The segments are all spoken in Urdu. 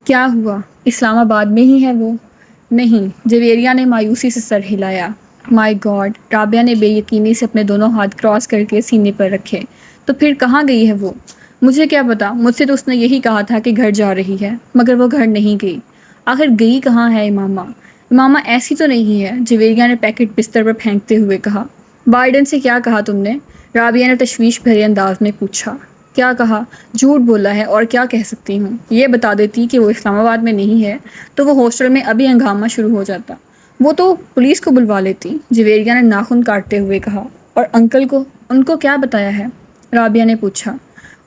کیا ہوا؟ اسلام آباد میں ہی ہے وہ؟ نہیں، جویریہ نے مایوسی سے سر ہلایا۔ مائی گاڈ! رابعہ نے بے یقینی سے اپنے دونوں ہاتھ کراس کر کے سینے پر رکھے۔ تو پھر کہاں گئی ہے وہ؟ مجھے کیا پتا، مجھ سے تو اس نے یہی کہا تھا کہ گھر جا رہی ہے، مگر وہ گھر نہیں گئی۔ آخر گئی کہاں ہے امامہ؟ امامہ ایسی تو نہیں ہے، جویریہ نے پیکٹ بستر پر پھینکتے ہوئے کہا۔ وارڈن سے کیا کہا تم نے؟ رابعہ نے تشویش بھرے انداز میں پوچھا۔ کیا کہا؟ جھوٹ بولا ہے، اور کیا کہہ سکتی ہوں؟ یہ بتا دیتی کہ وہ اسلام آباد میں نہیں ہے تو وہ ہاسٹل میں ابھی ہنگامہ شروع ہو جاتا۔ وہ تو پولیس کو بلوا لیتی، جویریہ نے ناخن کاٹتے ہوئے کہا۔ اور انکل کو؟ ان کو کیا بتایا ہے؟ رابعہ نے پوچھا۔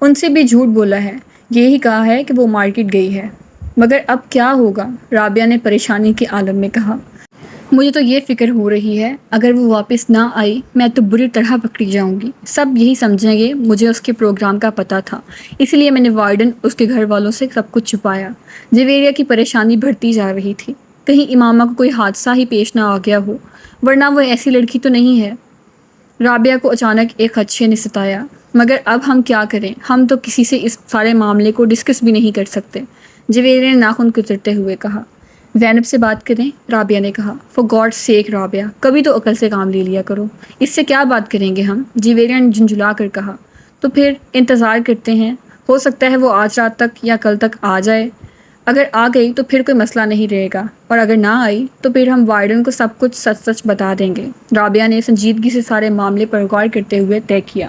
ان سے بھی جھوٹ بولا ہے، یہی کہا ہے کہ وہ مارکیٹ گئی ہے۔ مگر اب کیا ہوگا؟ رابعہ نے پریشانی کے عالم میں کہا۔ مجھے تو یہ فکر ہو رہی ہے، اگر وہ واپس نہ آئی میں تو بری طرح پکڑی جاؤں گی۔ سب یہی سمجھیں گے مجھے اس کے پروگرام کا پتہ تھا، اس لیے میں نے وارڈن اس کے گھر والوں سے سب کچھ چھپایا۔ جویریہ کی پریشانی بڑھتی جا رہی تھی۔ کہیں امامہ کو کوئی حادثہ ہی پیش نہ آ گیا ہو، ورنہ وہ ایسی لڑکی تو نہیں ہے۔ رابعہ کو اچانک ایک خدشے نے ستایا۔ مگر اب ہم کیا کریں؟ ہم تو کسی سے اس سارے معاملے کو ڈسکس بھی نہیں کر سکتے، جویریہ نے ناخن کترتے ہوئے کہا۔ زینب سے بات کریں، رابعہ نے کہا۔ فار گاڈ سیک رابعہ، کبھی تو عقل سے کام لے لیا کرو، اس سے کیا بات کریں گے ہم؟ جویریہ نے جھنجھلا کر کہا۔ تو پھر انتظار کرتے ہیں، ہو سکتا ہے وہ آج رات تک یا کل تک آ جائے۔ اگر آ گئی تو پھر کوئی مسئلہ نہیں رہے گا، اور اگر نہ آئی تو پھر ہم وارڈن کو سب کچھ سچ سچ بتا دیں گے۔ رابعہ نے سنجیدگی سے سارے معاملے پر غور کرتے ہوئے طے کیا۔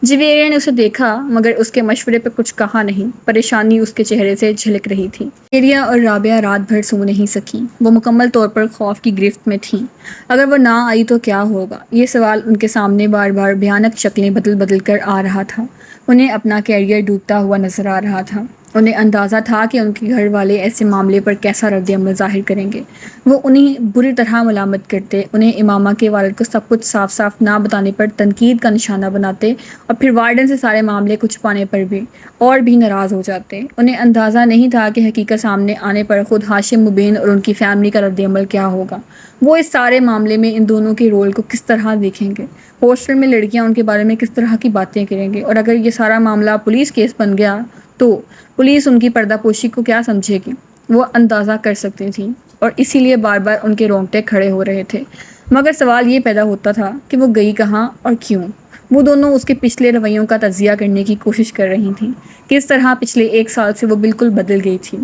جویریہ نے اسے دیکھا مگر اس کے مشورے پہ کچھ کہا نہیں، پریشانی اس کے چہرے سے جھلک رہی تھی۔ جویریہ اور رابعہ رات بھر سو نہیں سکیں، وہ مکمل طور پر خوف کی گرفت میں تھیں۔ اگر وہ نہ آئی تو کیا ہوگا؟ یہ سوال ان کے سامنے بار بار بھیانک شکلیں بدل بدل کر آ رہا تھا۔ انہیں اپنا کیریئر ڈوبتا ہوا نظر آ رہا تھا۔ انہیں اندازہ تھا کہ ان کے گھر والے ایسے معاملے پر کیسا رد عمل ظاہر کریں گے۔ وہ انہیں بری طرح ملامت کرتے، انہیں امامہ کے والد کو سب کچھ صاف صاف نہ بتانے پر تنقید کا نشانہ بناتے، اور پھر وارڈن سے سارے معاملے کو چھپانے پر بھی اور بھی ناراض ہو جاتے۔ انہیں اندازہ نہیں تھا کہ حقیقت سامنے آنے پر خود ہاشم مبین اور ان کی فیملی کا رد عمل کیا ہوگا۔ وہ اس سارے معاملے میں ان دونوں کے رول کو کس طرح دیکھیں گے؟ ہاسٹل میں لڑکیاں ان کے بارے میں کس طرح کی باتیں کریں گے؟ اور اگر یہ سارا معاملہ پولیس کیس بن گیا تو پولیس ان کی پردہ پوشی کو کیا سمجھے گی؟ وہ اندازہ کر سکتی تھی، اور اسی لیے بار بار ان کے رونگٹے کھڑے ہو رہے تھے۔ مگر سوال یہ پیدا ہوتا تھا کہ وہ گئی کہاں اور کیوں؟ وہ دونوں اس کے پچھلے رویوں کا تجزیہ کرنے کی کوشش کر رہی تھیں، کس طرح پچھلے ایک سال سے وہ بالکل بدل گئی تھی۔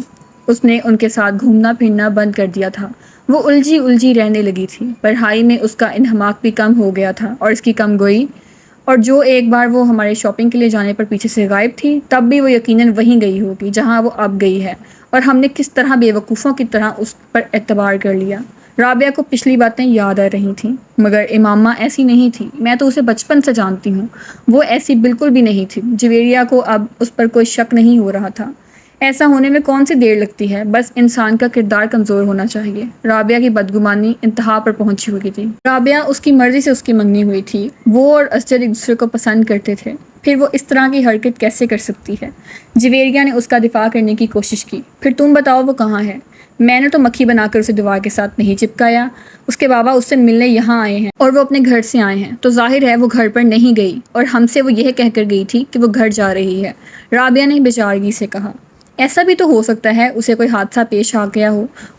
اس نے ان کے ساتھ گھومنا پھرنا بند کر دیا تھا، وہ الجھی رہنے لگی تھی، پڑھائی میں اس کا انہماک بھی کم ہو گیا تھا، اور اس کی کم گوئی، اور جو ایک بار وہ ہمارے شاپنگ کے لیے جانے پر پیچھے سے غائب تھی، تب بھی وہ یقیناً وہیں گئی ہوگی جہاں وہ اب گئی ہے، اور ہم نے کس طرح بے وقوفوں کی طرح اس پر اعتبار کر لیا۔ رابعہ کو پچھلی باتیں یاد آ رہی تھیں، مگر امامہ ایسی نہیں تھی، میں تو اسے بچپن سے جانتی ہوں، وہ ایسی بالکل بھی نہیں تھی۔ جویریہ کو اب اس پر کوئی شک نہیں ہو رہا تھا۔ ایسا ہونے میں کون سی دیر لگتی ہے، بس انسان کا کردار کمزور ہونا چاہیے۔ رابعہ کی بدگمانی انتہا پر پہنچی ہوئی تھی۔ رابعہ اس کی مرضی سے اس کی منگنی ہوئی تھی، وہ اور اسجد ایک دوسرے کو پسند کرتے تھے، پھر وہ اس طرح کی حرکت کیسے کر سکتی ہے؟ جویریہ نے اس کا دفاع کرنے کی کوشش کی۔ پھر تم بتاؤ وہ کہاں ہے؟ میں نے تو مکھی بنا کر اسے دیوار کے ساتھ نہیں چپکایا، اس کے بابا اس سے ملنے یہاں آئے ہیں اور وہ اپنے گھر سے آئے ہیں، تو ظاہر ہے وہ گھر پر نہیں گئی، اور ہم سے وہ یہ کہہ کر گئی تھی کہ وہ گھر جا رہی ہے۔ رابعہ نے بیچارگی سے کہا۔ ایسا بھی تو ہو سکتا ہے اسے کوئی حادثہ پیش آ گیا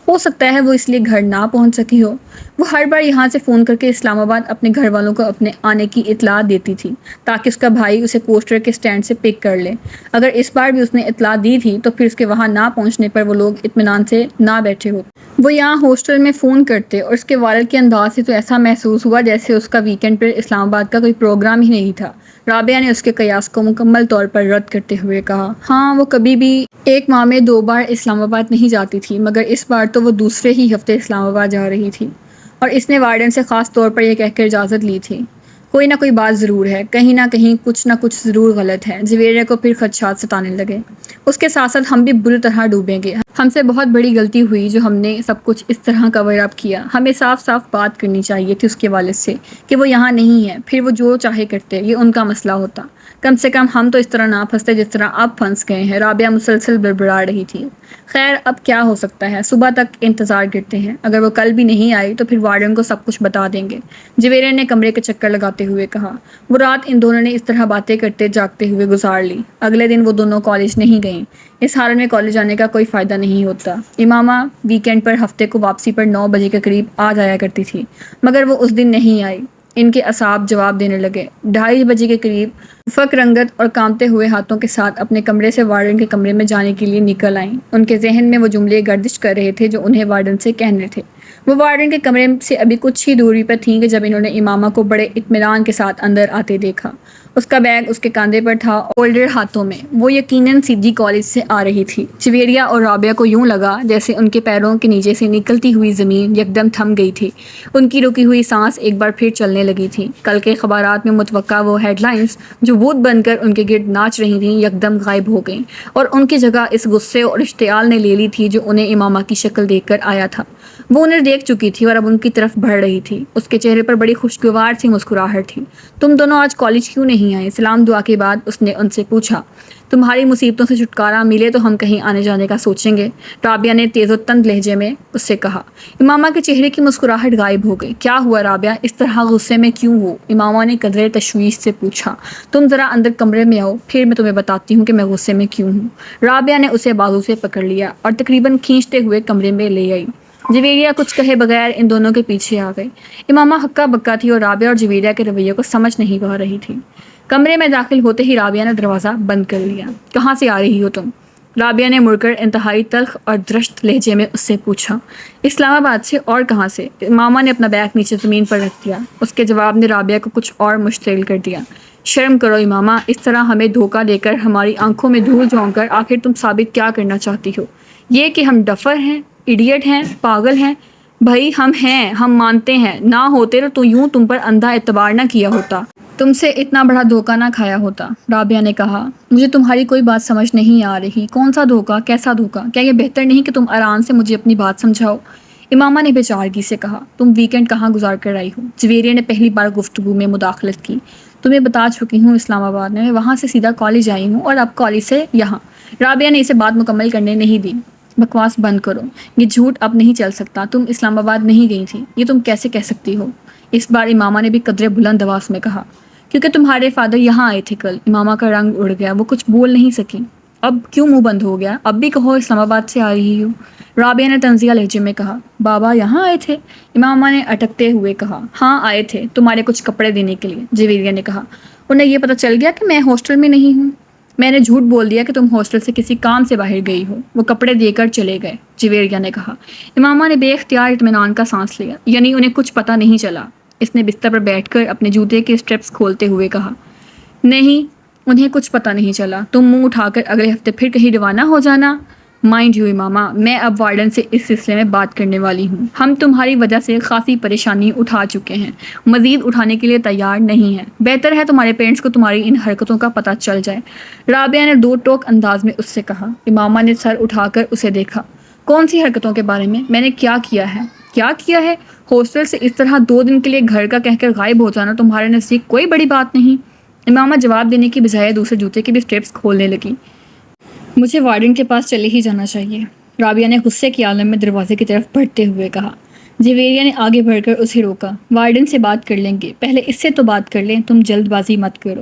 ہو سکتا ہے وہ اس لیے گھر نہ پہنچ سکی ہو۔ وہ ہر بار یہاں سے فون کر کے اسلام آباد اپنے گھر والوں کو اپنے آنے کی اطلاع دیتی تھی، تاکہ اس کا بھائی اسے پوسٹر کے سٹینڈ سے پک کر لے۔ اگر اس بار بھی اس نے اطلاع دی تھی تو پھر اس کے وہاں نہ پہنچنے پر وہ لوگ اطمینان سے نہ بیٹھے ہوتے۔ وہ یہاں ہاسٹل میں فون کرتے، اور اس کے والد کے انداز سے تو ایسا محسوس ہوا جیسے اس کا ویکینڈ پر اسلام آباد کا کوئی پروگرام ہی نہیں تھا۔ رابعہ نے اس کے قیاس کو مکمل طور پر رد کرتے ہوئے کہا۔ ہاں، وہ کبھی بھی ایک ماہ میں 2 بار اسلام آباد نہیں جاتی تھی، مگر اس بار تو وہ دوسرے ہی ہفتے اسلام آباد جا رہی تھی، اور اس نے وارڈن سے خاص طور پر یہ کہہ کر اجازت لی تھی۔ کوئی نہ کوئی بات ضرور ہے، کہیں نہ کہیں کچھ نہ کچھ ضرور غلط ہے۔ جویریہ کو پھر خدشات ستانے لگے۔ اس کے ساتھ ساتھ ہم بھی بری طرح ڈوبیں گے، ہم سے بہت بڑی غلطی ہوئی جو ہم نے سب کچھ اس طرح کور اپ کیا۔ ہمیں صاف صاف بات کرنی چاہیے تھی اس کے والد سے کہ وہ یہاں نہیں ہے، پھر وہ جو چاہے کرتے، یہ ان کا مسئلہ ہوتا۔ کم سے کم ہم تو اس طرح نہ پھنستے جس طرح اب پھنس گئے ہیں۔ رابعہ مسلسل بڑبڑا رہی تھی۔ خیر اب کیا ہو سکتا ہے، صبح تک انتظار کرتے ہیں، اگر وہ کل بھی نہیں آئی تو پھر وارڈن کو سب کچھ بتا دیں گے، جویریہ نے کمرے کے چکر لگاتے ہوئے کہا۔ وہ رات ان دونوں نے اس طرح باتیں کرتے جاگتے ہوئے گزار لی۔ اگلے دن وہ دونوں کالج نہیں گئیں۔ اس حالت میں کالج جانے کا کوئی فائدہ نہیں ہوتا۔ امامہ ویکینڈ پر ہفتے کو واپسی پر 9 بجے کے قریب آ جایا کرتی تھی، مگر وہ اس دن نہیں آئی۔ ان کے اعصاب جواب دینے لگے۔ 2:30 بجے کے قریب فک رنگت اور کانپتے ہوئے ہاتھوں کے ساتھ اپنے کمرے سے وارڈن کے کمرے میں جانے کے لیے نکل آئیں۔ ان کے ذہن میں وہ جملے گردش کر رہے تھے جو انہیں وارڈن سے کہنے تھے۔ وہ وارڈن کے کمرے سے ابھی کچھ ہی دوری پر تھیں کہ جب انہوں نے امامہ کو بڑے اطمینان کے ساتھ اندر آتے دیکھا۔ اس کا بیگ اس کے کاندھے پر تھا، فولڈر ہاتھوں میں۔ وہ یقیناً سیدھی کالج سے آ رہی تھی۔ جویریہ اور رابعہ کو یوں لگا جیسے ان کے پیروں کے نیچے سے نکلتی ہوئی زمین یکدم تھم گئی تھی۔ ان کی رکی ہوئی سانس ایک بار پھر چلنے لگی تھی۔ کل کے اخبارات میں متوقع وہ ہیڈ لائنز جو بھوت بن کر ان کے گرد ناچ رہی تھیں یکدم غائب ہو گئیں، اور ان کی جگہ اس غصے اور اشتعال نے لے لی تھی جو انہیں امامہ کی شکل دیکھ کر آیا تھا۔ وہ انہیں دیکھ چکی تھی اور اب ان کی طرف بڑھ رہی تھی۔ اس کے چہرے پر بڑی خوشگوار سی مسکراہٹ تھی۔ تم دونوں آج کالج کیوں نہیں آئے؟ سلام دعا کے بعد اس نے ان سے پوچھا۔ تمہاری مصیبتوں سے چھٹکارا ملے تو ہم کہیں آنے جانے کا سوچیں گے، رابعہ نے تیز و تند لہجے میں اس سے کہا۔ امامہ کے چہرے کی مسکراہٹ غائب ہو گئی۔ کیا ہوا رابعہ، اس طرح غصے میں کیوں ہو؟ امامہ نے قدرے تشویش سے پوچھا۔ تم ذرا اندر کمرے میں آؤ، پھر میں تمہیں بتاتی ہوں کہ میں غصے میں کیوں ہوں۔ رابعہ نے اسے بازو سے پکڑ لیا اور تقریباً کھینچتے ہوئے کمرے میں لے آئی۔ جویریہ کچھ کہے بغیر ان دونوں کے پیچھے آ گئی۔ امامہ ہکا بکا تھی اور رابعہ اور جویریہ کے رویے کو سمجھ نہیں پا رہی تھی۔ کمرے میں داخل ہوتے ہی رابعہ نے دروازہ بند کر لیا۔ کہاں سے آ رہی ہو تم؟ رابعہ نے مڑ کر انتہائی تلخ اور درشت لہجے میں اس سے پوچھا۔ اسلام آباد سے، اور کہاں سے؟ امامہ نے اپنا بیگ نیچے زمین پر رکھ دیا۔ اس کے جواب نے رابعہ کو کچھ اور مشتعل کر دیا۔ شرم کرو امامہ، اس طرح ہمیں دھوکہ دے کر ہماری آنکھوں میں دھول جھونک کر آخر تم ثابت کیا کرنا چاہتی ہو؟ یہ کہ ہم ڈفر ہیں، ایڈیٹ ہیں، پاگل ہیں؟ بھائی ہم ہیں، ہم مانتے ہیں، نہ ہوتے تو یوں تم پر اندھا اعتبار نہ کیا ہوتا، تم سے اتنا بڑا دھوکہ نہ کھایا ہوتا۔ رابعہ نے کہا۔ مجھے تمہاری کوئی بات سمجھ نہیں آ رہی۔ کون سا دھوکہ؟ کیسا دھوکہ؟ کیا یہ بہتر نہیں کہ تم آرام سے مجھے اپنی بات سمجھاؤ؟ امامہ نے بے چارگی سے کہا۔ تم ویکینڈ کہاں گزار کر آئی ہو؟ جویریہ نے پہلی بار گفتگو میں مداخلت کی۔ تمہیں بتا چکی ہوں اسلام آباد میں وہاں سے سیدھا کالج آئی ہوں اور اب کالج سے یہاں۔ رابعہ نے اسے بات مکمل کرنے نہیں دی۔ بکواس بند کرو، یہ جھوٹ اب نہیں چل سکتا، تم اسلام آباد نہیں گئی تھی، یہ تم کیسے کہہ سکتی ہو؟ اس بار امامہ نے بھی قدرے بلند آواز میں کہا۔ کیونکہ تمہارے فادر یہاں آئے تھے کل۔ امامہ کا رنگ اڑ گیا، وہ کچھ بول نہیں سکی۔ اب کیوں منہ بند ہو گیا؟ اب بھی کہو اسلام آباد سے آ رہی ہو۔ رابعہ نے طنزیہ لہجے میں کہا۔ بابا یہاں آئے تھے؟ امامہ نے اٹکتے ہوئے کہا۔ ہاں آئے تھے، تمہارے کچھ کپڑے دینے کے لیے، جویریہ نے کہا۔ انہیں یہ پتہ چل گیا کہ میں ہاسٹل میں نہیں ہوں؟ میں نے جھوٹ بول دیا کہ تم ہاسٹل سے کسی کام سے باہر گئی ہو۔ وہ کپڑے دے کر چلے گئے، جویریہ نے کہا۔ امامہ نے بے اختیار اطمینان کا سانس لیا، یعنی انہیں کچھ پتہ نہیں چلا۔ اس نے بستر پر بیٹھ کر اپنے جوتے کے اسٹریپس کھولتے ہوئے کہا۔ نہیں، انہیں کچھ پتہ نہیں چلا۔ تم منہ اٹھا کر اگلے ہفتے پھر کہیں روانہ ہو جانا۔ مائنڈ یو امامہ، میں اب وارڈن سے اس سلسلے میں بات کرنے والی ہوں۔ ہم تمہاری وجہ سے خاصی پریشانی اٹھا چکے ہیں، مزید اٹھانے کے لیے تیار نہیں ہیں۔ بہتر ہے تمہارے پیرنٹس کو تمہاری ان حرکتوں کا پتہ چل جائے، رابعہ نے دو ٹوک انداز میں اس سے کہا۔ امامہ نے سر اٹھا کر اسے دیکھا۔ کون سی حرکتوں کے بارے میں نے کیا کیا ہے؟ کیا کیا ہے؟ ہاسٹل سے اس طرح 2 دن کے لیے گھر کا کہہ کر غائب ہو جانا تمہارے نزدیک کوئی بڑی بات نہیں؟ امامہ جواب دینے کی بجائے دوسرے جوتے کے بھی اسٹریپس کھولنے لگی۔ مجھے وارڈن کے پاس چلے ہی جانا چاہیے، رابعہ نے غصے کے عالم میں دروازے کی طرف بڑھتے ہوئے کہا۔ جویریہ نے آگے بڑھ کر اسے روکا۔ وارڈن سے بات کر لیں گے، پہلے اس سے تو بات کر لیں، تم جلد بازی مت کرو۔